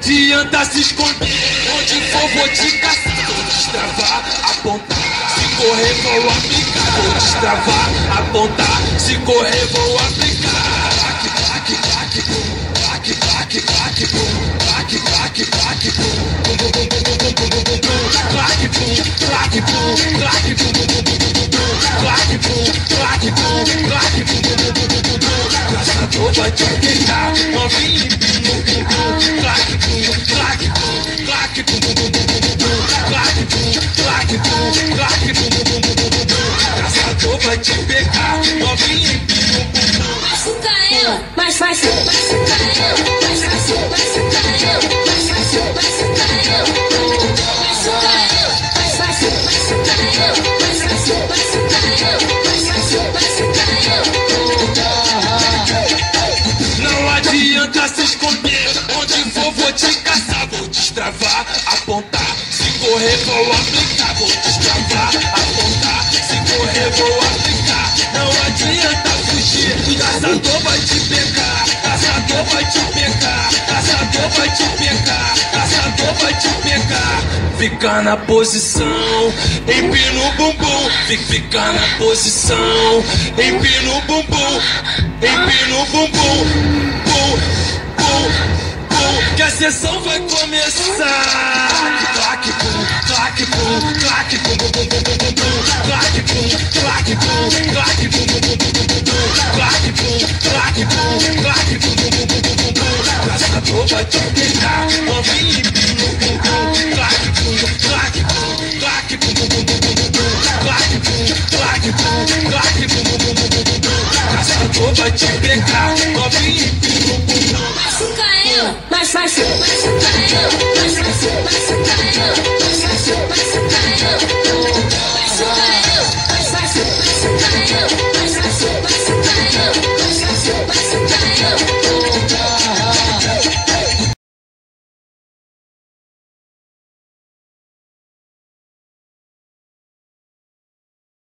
adianta se esconder, onde for vou te caçar. Vou destravar, apontar, se correr vou aplicar. Vou destravar, apontar, se correr vou aplicar. Claque, claque, bum, claque, claque, claque, bum, claque, claque, claque, bum, bum, bum, bum, bum, bum, bum, bum, bum, claque, bum, claque, bum, claque, bum, bum, bum, bum, bum, bum, claque, bum, claque, bum, claque, bum, bum, bum, bum, bum, bum. Caçador vai te pegar, novinho empina o bumbum. Claque, bum, claque, bum, claque, bum, bum, bum, bum, bum, bum, claque, bum, claque, bum, claque, bum, bum, bum, bum, bum, bum. Caçador vai te pegar, novinho empina o bumbum. Machuca ela, mais fácil, machuca ela, mais fácil, machuca ela, mais fácil, machuca ela, machuca ela, mais fácil, machuca ela, mais fácil, machuca ela, mais fácil, machuca ela. Não adianta se esconder, onde for vou te caçar. Vou destravar, apontar, se correr vou aplicar. Vou destravar, apontar, se correr vou aplicar. Não adianta fugir, o caçador vai te pegar. Caçador vai te pegar, caçador vai te pegar, caçador vai te pegar. Fica na posição, empina o bumbum. Fica na posição, empina o bumbum. Empina o bumbum, bum, bum, bum, que a sessão vai começar. Claque, bum, claque, bum, claque, bum, bum, bum, bum, bum, bum, claque, bum, claque, bum, claque, bum, bum, bum, bum, bum, bum, claque, bum, claque, bum, claque, bum, bum, bum, bum, bum, bum, bum. Caçador vai te pegar, novinho empina o bumbum. Claque, bum, claque, bum, claque, bum, bum, bum, bum, bum, bum, claque, bum, claque, bum, claque, bum, bum, bum, bum, bum, bum. Caçador vai te pegar, novinho empina o bumbum. Machuca ela, mais fácil, machuca ela, mais fácil, machuca ela, mais fácil.